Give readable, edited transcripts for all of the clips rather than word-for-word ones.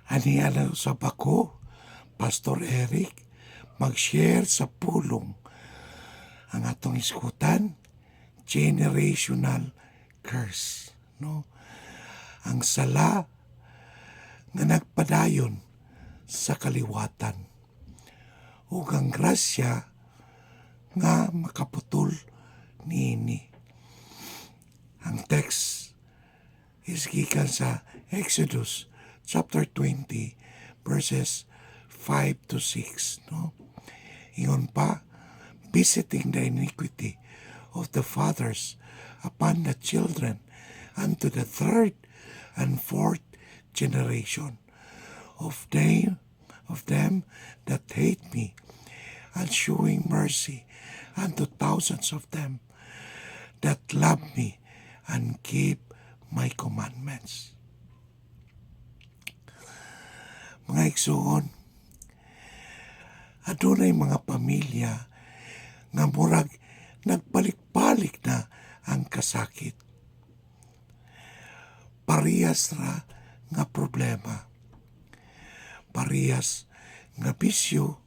Aniala sa bako, Pastor Eric, mag-share sa pulong ang atong iskutan, generational curse. No? Ang sala nga nagpadayon sa kaliwatan. Ug ang grasya nga makaputol niini. Ang text is gikan sa Exodus chapter 20 verses 5 to 6. No? Ingon pa, visiting the iniquity of the fathers upon the children unto the third and fourth generation of them that hate me, and showing mercy unto thousands of them that love me and keep my commandments. Mga igsoon, adunay mga pamilya nga murag nagbalik-balik na ang kasakit. Parehas ra nga problema. Parehas nga bisyo,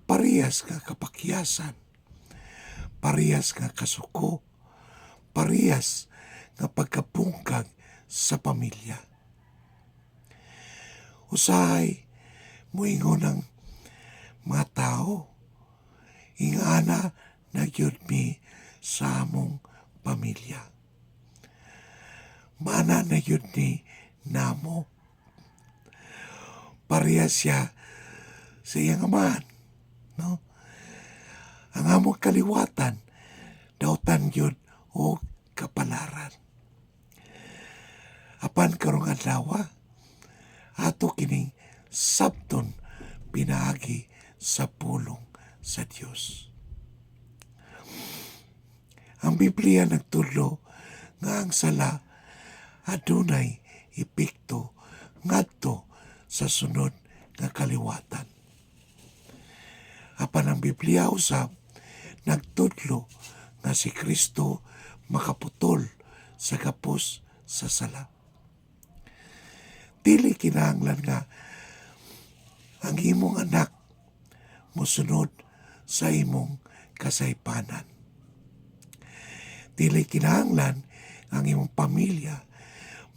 parehas nga kapakyasan, parehas nga kasuko, parehas nga pagkapungkag sa pamilya. Usahay moingon ang mga tao, ingana nagyud mi sa among pamilya. Mana nagyud ni namo. Parehas siya sa iyang amahan. No? Ang among kaliwatan, dautan yun o kapalaran. Apan karong adlaw, ato kining sabton pinaagi sa pulong sa Dios. Ang Biblia nagtudlo nga ang sala adunay epekto ngadto sa sunod nga kaliwatan. Apan ang Biblia usab nagtudlo nga si Kristo makaputol sa gapos sa sala. Dili kinahanglan nga ang imong anak mosunod sa imong kasaypanan. Dili kinahanglan ang imong pamilya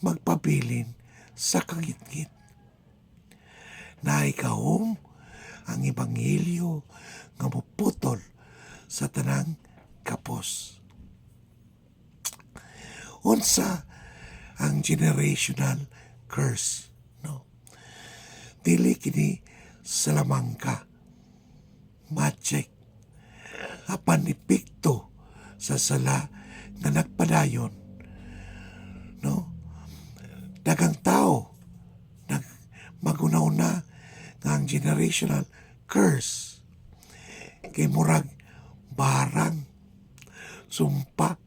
magpabilin sa kangitngit. Naikahom ang ebanghelyo nga muputol sa tanang kapos. Unsa ang generational curse? No? Dili kini salamangka, magic, apan epekto sa sala nga nagpadayon. No? Dagang tao magunaw na nga ang generational curse kay murag barang, sumpa,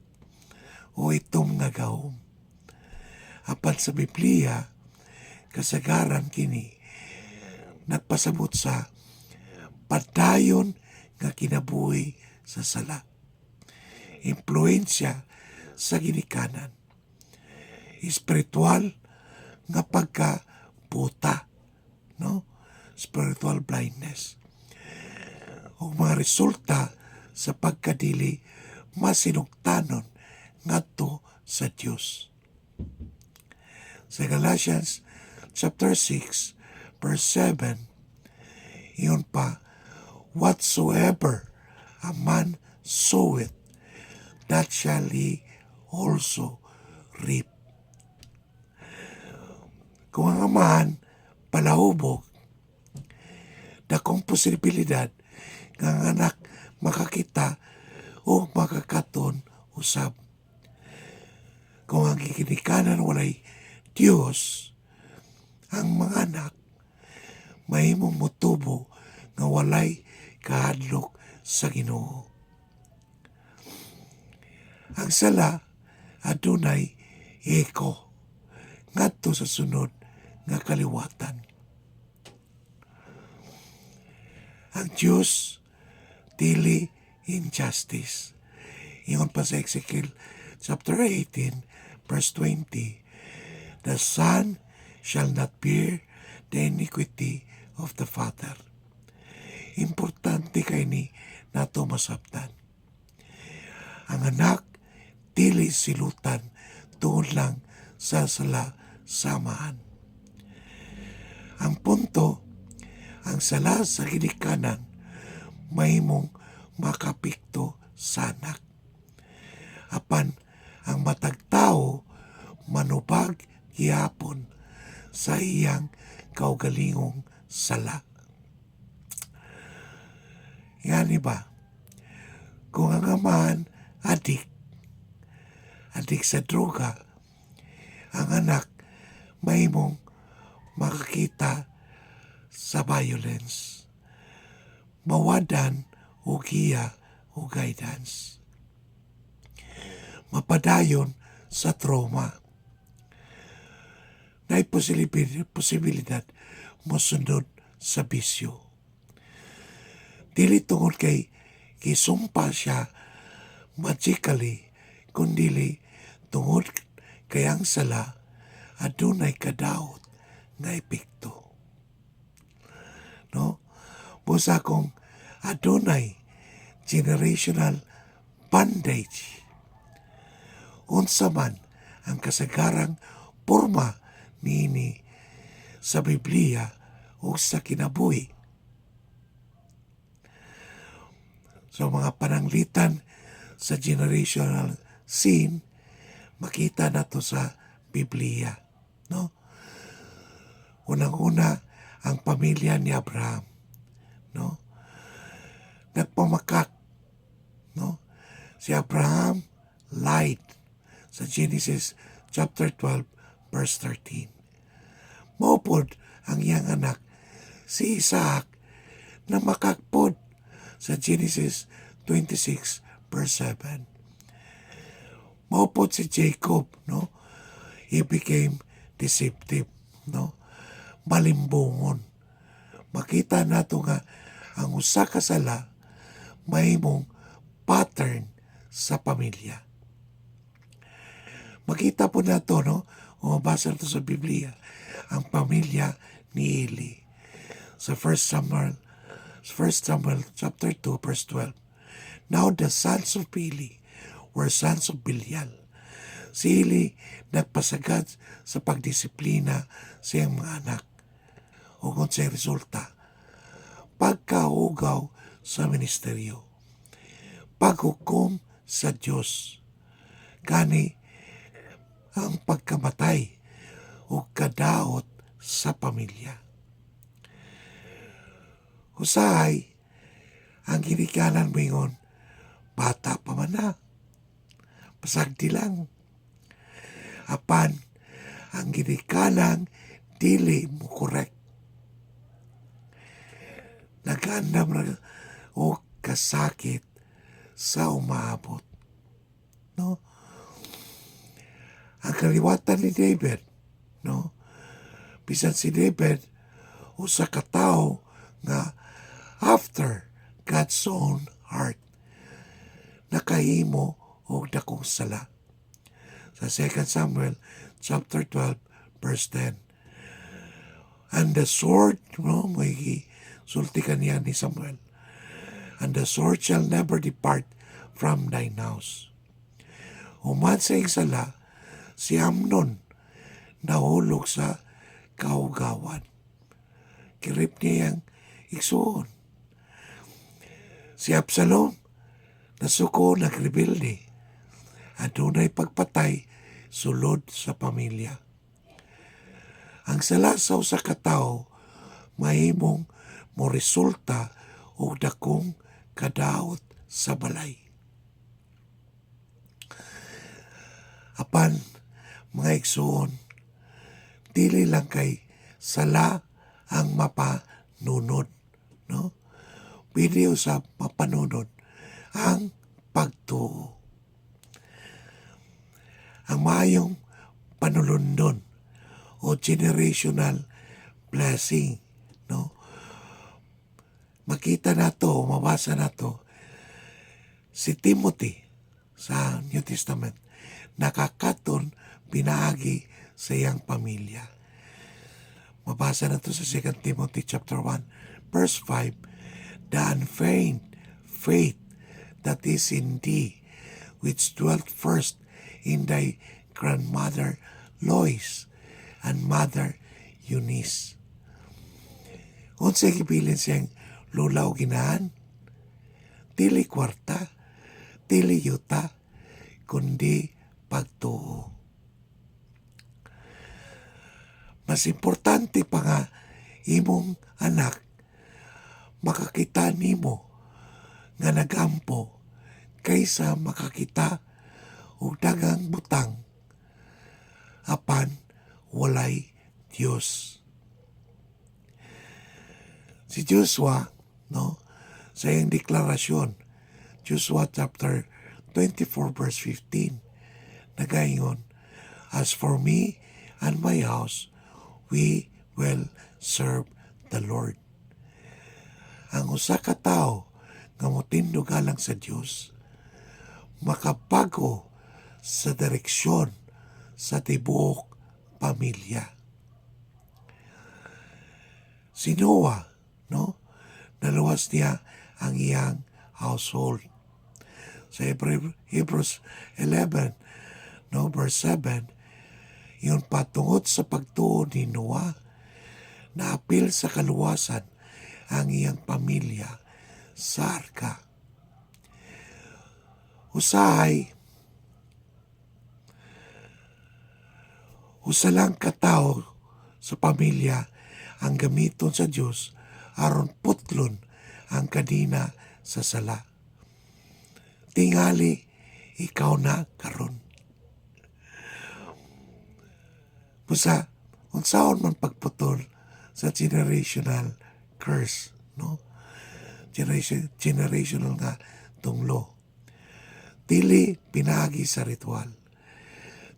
o itom nga gahom. Apan sa Biblia, kasagaran kini nagpasabot sa padayon nga kinabuhi sa sala. Impluensya sa ginikanan. Espiritual nga pagkaputa, no? Spiritual blindness. O mga resulta sa pagkadili masinugtanon ngadto sa Dios. Sa Galatians chapter 6 verse 7, iyon pa, whatsoever a man soweth, that shall he also reap. Kung ang amahan palahubog, dakong posibilidad nga ang anak makakita o makakaton usab. Kung ang gikinikanan walay Dios, ang mga anak mahimong motubo nga walay kahadlok sa Ginoo. Ang sala adunay eko ngadto sa sunod nga kaliwatan. Ang Diyos dili injustice. Ingon pa sa Ezekiel chapter 18 verse 20, the sun shall not bear the iniquity of the father. Importante kay ni nato masabtan. Ang anak dili silutan tungod lang sa sala samahan. Ang punto, ang sala sa ginikanan mahimong makapikto sa anak. Apan ang matag tao manubag gihapon sa iyang kaugalingong sala. Yan ba? Kung ang amahan adik sa droga, ang anak mahimong makakita sa violence, mawadan o giya o guidance, mapadayon sa trauma. Na'y posibilidad mosunod sa bisyo. Dili tungod kay kisumpa siya magically, kundili tungod kay ang sala adunay kadaot nga epekto. No? Busa kung adunay generational bondage, unsa man ang kasagarang porma niini sa Biblia o sa kinabuhi. So mga pananglitan sa generational scene, makita na to sa Biblia. No? Unang-una, ang pamilya ni Abraham. No? Nagpamakak. No? Si Abraham lied sa Genesis chapter 12, verse 13. Maupod ang iyang anak, si Isaac, na makakpod sa Genesis 26, verse 7. Maupod si Jacob, no? He became deceptive, no? Malimbungon. Makita nato nga ang usa ka sala mahimong pattern sa pamilya. Makita po nato, no? O mabasa nato sa Biblia, ang pamilya ni Eli. Sa 1 Samuel chapter 2, verse 12. Now the sons of Eli were sons of Bilial. Si Eli nagpasagad sa pagdisiplina sa iyang mga anak. O kung sa resulta, pagkahugaw sa ministeryo, paghukom sa Diyos, kani ang pagkamatay o kadaot sa pamilya. Usahay, ang ginikanan mo yun, bata pa man na, pasagdi lang. Apan, ang ginikanan, dili mo correct. Nagandam na o kasakit sa umaabot. No? Ang kaliwatan ni David, no? Bisan si David, usa ka tao nga after God's own heart, nakahimo og dakong sala. Sa 2 Samuel chapter 12, verse 10. And the sword, no, may sulti kaniya ni Samuel, and the sword shall never depart from thine house. Human sa sala, si Amnon nahulog sa kaugawan. Kirip niya ang igsuon. Si Absalom nasuko nagrebelde. Adunay pagpatay sulod sa pamilya. Ang sala sa usa ka tawo mahimong mo resulta og dakong kadaot sa balay. Apan mga igsuon, dili lang kay sala ang mapanunod, no? Pwede sa mapanunod ang pagtuo. Ang maayong panulundon o generational blessing, no? Makita nato, mabasa nato si Timothy sa New Testament nakakaton pinaagi sa iyang pamilya. Mabasa na to sa 2 Timothy chapter 1, verse 5. The unfeigned faith that is in thee, which dwelt first in thy grandmother Lois and mother Eunice. Unsay gibilin siyang lula o ginaan, dili kwarta, dili yuta, kundi pagtuo. Mas importante pa nga imong anak makakita nimo nga nagampo kaysa makakita og dagang butang apan walay Dios. Si Joshua, no, sa iyang deklarasyon, Joshua chapter 24 verse 15, nagaingon, as for me and my house, we will serve the Lord. Ang usa ka tawo nga motindog alang sa Dios, makabago sa direksyon sa tibuok pamilya. Si Noah, no, naluwas niya ang iyang household. Sa Hebrews 11, no, verse 7, yun patungod sa pagtuo ni Noah, naapil sa kaluwasan ang iyang pamilya sa arka. Usahay, usa lang katao sa pamilya ang gamiton sa Dios aron putlon ang kadina sa sala. Tingali ikaw na karon. Busa, unsaon man pagputol sa generational curse, no? Generational nga tunglo. Dili pinagi sa ritual.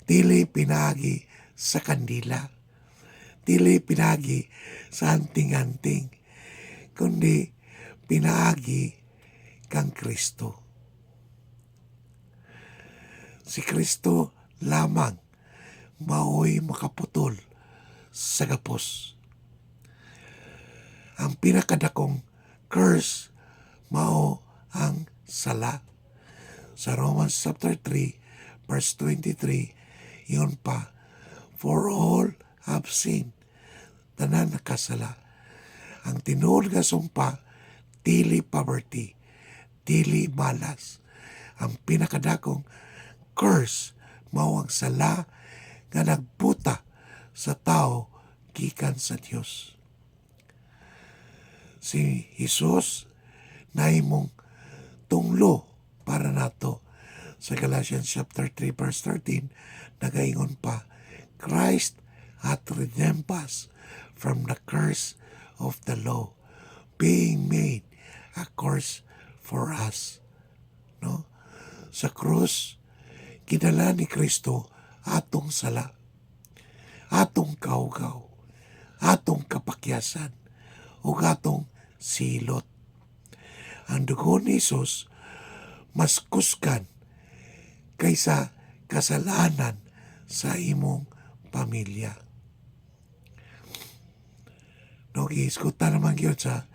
Dili pinagi sa kandila. Dili pinagi sa anting-anting. Kundi pinagi kang Kristo. Si Kristo lamang mao'y makaputol sa gapos. Ang pinakadakong curse mao ang sala. Sa Romans chapter 3 verse 23, yun pa, for all have sinned, tanan nakasala. Ang tinuod nga sumpa, dili poverty, dili malas. Ang pinakadakong curse mao ang sala nga nagbuta sa tao gikan sa Dios. Si Jesus naimong tunglo para nato. Sa Galatians chapter 3 verse 13, nagaingon pa, Christ hath redeemed us from the curse of the law, being made a curse for us. No? Sa krus, kinala ni Kristo atong sala, atong kaugaw, atong kapakyasan, o atong silot. Ang dugo ni Jesus mas kuskan kaysa kasalanan sa imong pamilya. No, giiskuta naman yun sa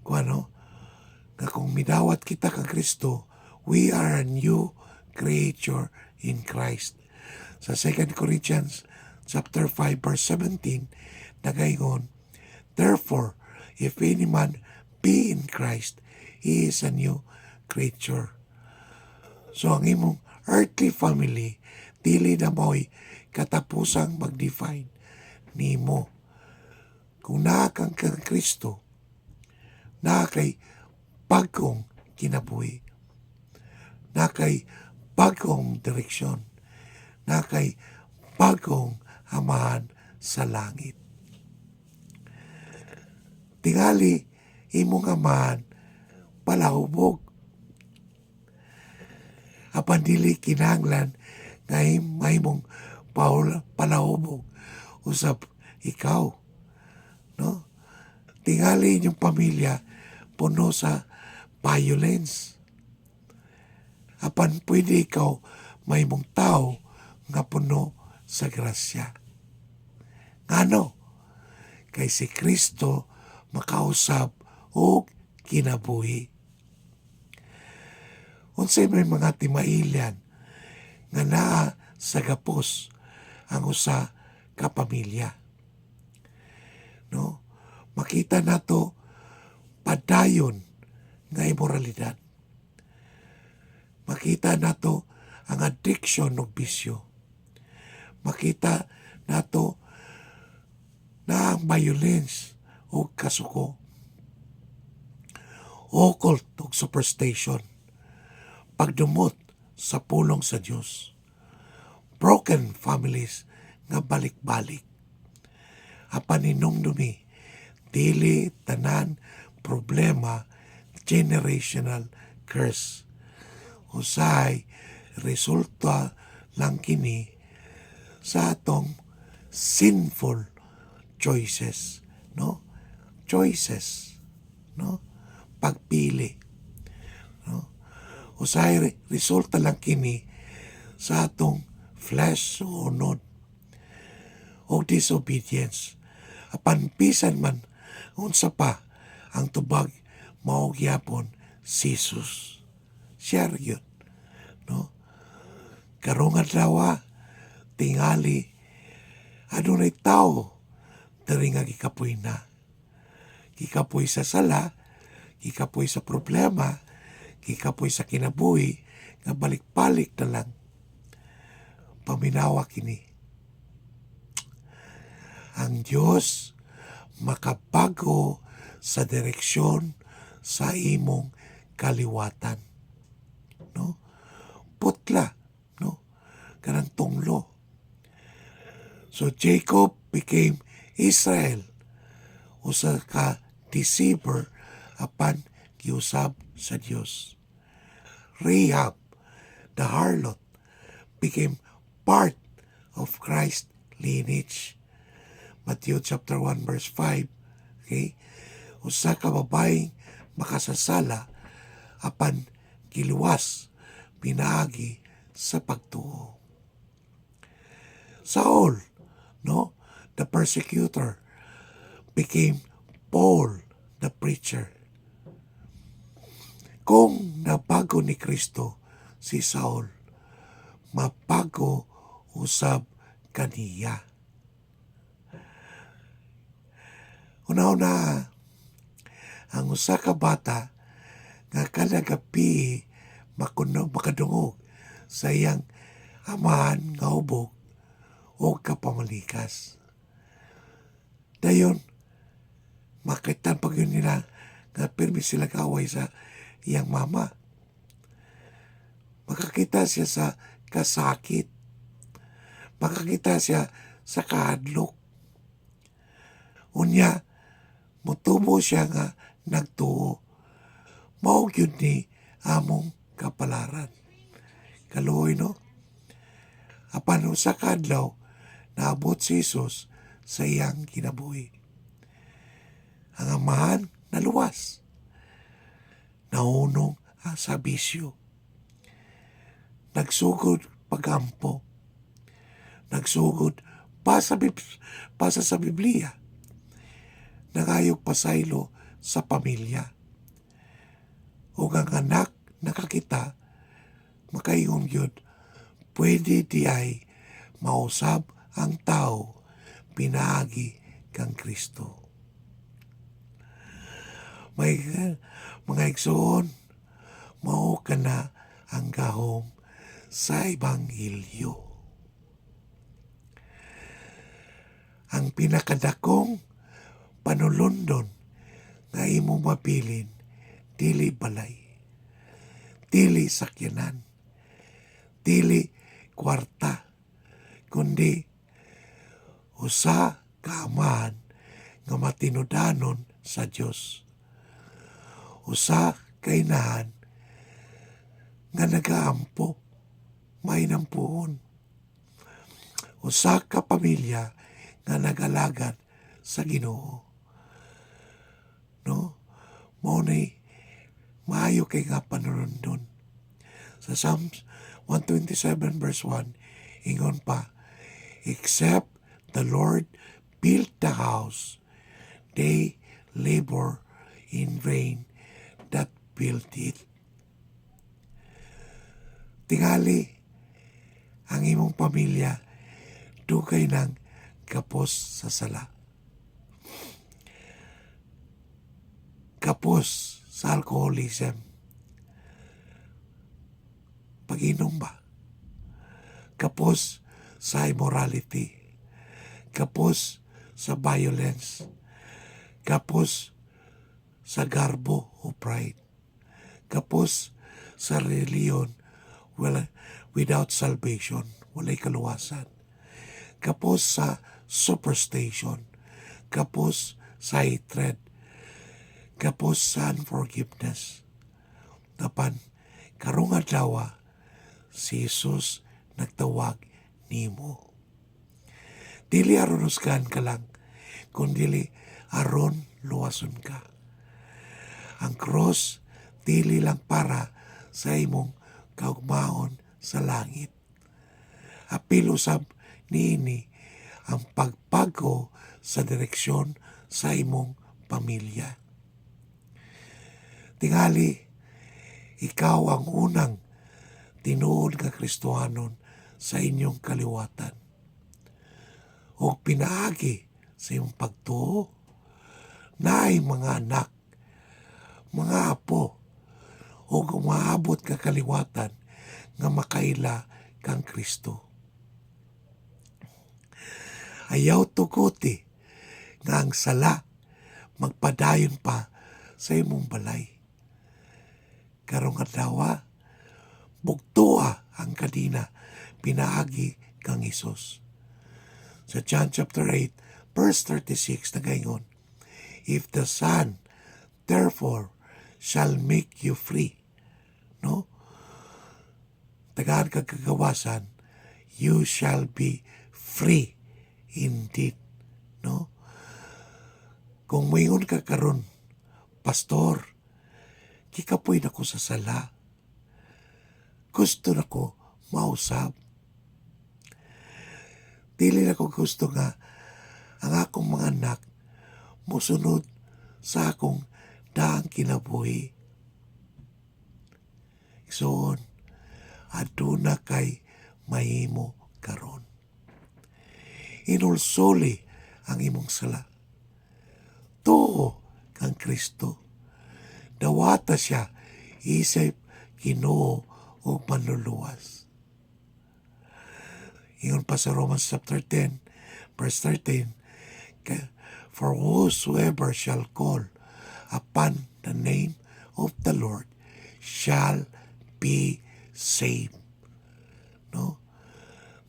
nga kung midawat kita kang Kristo, we are a new creature in Christ. Sa 2 Corinthians chapter 5 verse 17, nagaingon, therefore, if any man be in Christ, he is a new creature. So ang imong earthly family, dili na mo'y katapusang mag-define nimo. Kung naa kang Kristo, naa kay bagong kinabuhi, naa kay bagong direksyon, naa kay bagong amahan sa langit. Tingali imong amahan palahubog. Apan dili kinahanglan nga mahimong palahubog usab ikaw. No? Tingali inyong pamilya puno sa violence. Apan pwede ikaw mahimong tao nga puno sa grasya. Ngano? kay si Kristo makausab o kinabuhi. Unsay may mga timailyan nga naa sa gapos ang usa ka pamilya. No? Makita nato padayon nga imoralidad. Makita nato ang addiction o bisyo. Makita nato na ang violence o kasuko. Occult o superstition. Pagdumot sa pulong sa Diyos. Broken families nga balik-balik. Apan hinumdumi, dili tanan problema generational curse. Usay resulta lang kini sa atong sinful choices, no? Choices, no? Pagpili, no? Usay resulta lang kini sa atong flesh o unod o disobedience. Apan bisan man unsa pa ang tubag mao gyapon si Jesus. Siya gyud, no? Karong adlaw tingali adunay tao diri nga gikapoy na. Gikapoy sa sala, gikapoy sa problema, gikapoy sa kinabuhi nga balik-balik na lang. Paminawa kini. Ang Diyos makabago sa direksyon sa imong kaliwatan. No? Putla, no? Kanang tunglo. So Jacob became Israel, usa ka deceiver apan giusab sa Dios. Rahab, the harlot, became part of Christ's lineage. Matthew chapter 1 verse 5. Okay? Usa ka babaeng makasasala apan giluwas pinaagi sa pagtuo. Saul, no, the persecutor, became Paul, the preacher. Kung nabago ni Kristo si Saul, mabago usab kaniya. Una-una, ang usa ka bata nga kada gabi makadungog sa iyang amahan nga ubog o kapamalikas. Dayon, makitan pag yun nila nga pirmi sila kaway sa iyang mama. Makakita siya sa kasakit. Makakita siya sa kahadlok. Unya, mutubo siya nga nagtuo. Mao gyud ni among kapalaran. Kaluoy, no? Apan sa kadlaw, naabot si Jesus sa iyang kinabuhi. Ang amahan naluwas. Naunong sa bisyo. Nagsugod pagampo. Nagsugod pasa sa Biblia. Nangayog pasaylo sa pamilya. O ang anak nakakita, makaingon yun, pwede di ay mausab ang tao pinaagi kang Kristo. May mga igsoon, mao ka na ang gahom sa Ebanghelyo. Ang pinakadakong panulundon nga imo mapilin, dili balay, dili sakyanan, dili kwarta, kundi usa ka amahan nga matinudanon sa Dios. Usa ka inahan nga nagaampo, may nampuon. Usa ka pamilya nga nagalagad sa Ginoo. No? Maunay maayo kay nga panunundon. Sa Psalms 127 verse 1, ingon pa, except the Lord build the house, they labor in vain that build it. Tingali ang imong pamilya dugay ng kapos sa sala. Kapos sa alcoholism. Pag-inom ba? Kapos sa immorality. Kapos sa violence. Kapos sa garbo o pride. Kapos sa reliyon without salvation. Walay kaluwasan. Kapos sa superstition. Kapos sa hatred. Kapos sa unforgiveness. Tapan, karong adlaw si Jesus nagtawag nimo. Dili aron husgahan ka lang, kundi aron luwason ka. Ang cross dili lang para sa imong kaugmaon sa langit. Apil usab niini ang pagpago sa direksyon sa imong pamilya. Tingali, ikaw ang unang tinuod nga Kristohanon sa inyong kaliwatan. O pinaagi sa iyong pagtuo, naay mga anak, mga apo, o umaabot ka kaliwatan nga makaila kang Kristo. Ayaw tukuti nga ang sala magpadayon pa sa imong balay. Karong adlaw, bugtua ang kadina pinaagi kang Hesus. Sa John chapter 8, verse 36 nagaingon, if the Son therefore shall make you free, no? Tagahan ka kagawasan, you shall be free indeed, no? Kung mayon ka karon, pastor, kikapoy na ko sa sala. Gusto na ko mausab. Dili na ko gusto nga ang akong mga anak musunod sa akong daang kinabuhi. Igsoon, aduna kay mahimo karon. Inulsoli ang imong sala. Tuo kang Kristo. Dawata siya isip Ginoo o manluluwas. Ingon pa sa Romans chapter 10, verse 13, for whosoever shall call upon the name of the Lord shall be saved. No?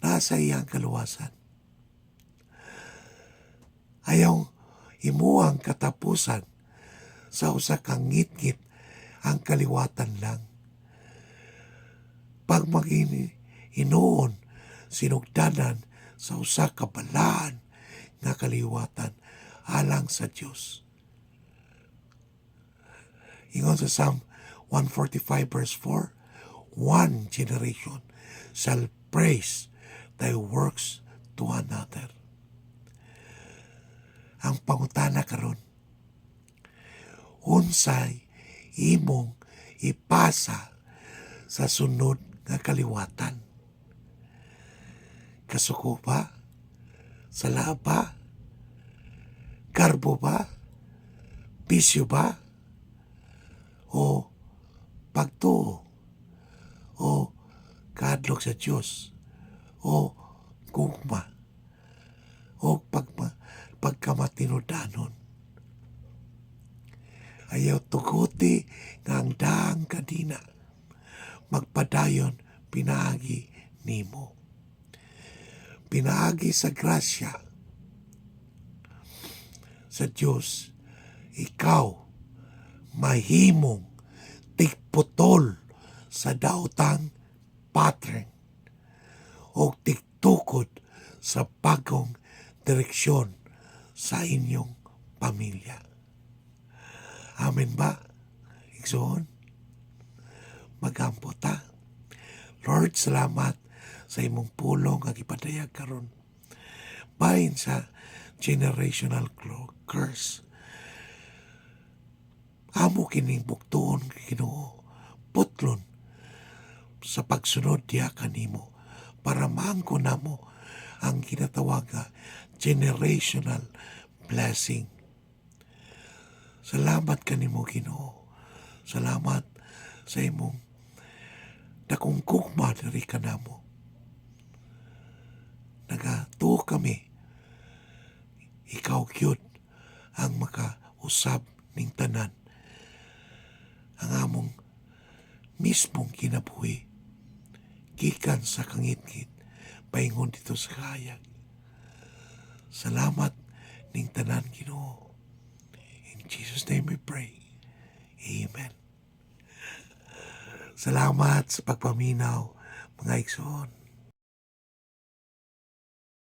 Nasa iyang kaluwasan. Ayaw imuang katapusan sa usa kang ngit-ngit ang kaliwatan lang. Pag mag-inuon, sinugdanan sa usa ka balaan nga kaliwatan alang sa Dios. Ingon sa Psalm 145 verse 4, one generation shall praise thy works to another. Ang pangutana karon, unsay imong ipasa sa sunod nga kaliwatan? Kasuko ba? Sala ba? Karbo ba? Bisyo ba? O pagtuo? O kadlok sa Diyos? O gugma? O pagkamatinodanon? Ayaw tuguti nga ang daang kadina magpadayon pinaagi nimo. Pinaagi sa grasya sa Diyos, ikaw mahimong tigputol sa daotang pattern o tigtukod sa bagong direksyon sa inyong pamilya. Amen ba? Igsoon, magampo ta. Lord, salamat sa imong pulong nga gipadayag karon. Bahin sa generational curse Amo kining buktuon Ginoo, putlon sa pagsunod diya kanimo para maangko namo ang ginatawag nga generational blessing. Salamat kanimo Ginoo. Salamat sa imong dakong kukma diri kanamo. Nagatuo kami. Ikaw gyud ang makausab ning tanan. Ang among mismong kinabuhi gikan sa kangit-ngit paingon dito sa kahayag. Salamat ning tanan Ginoo. In Jesus' name we pray. Amen. Salamat sa pagpaminaw, mga igsoon.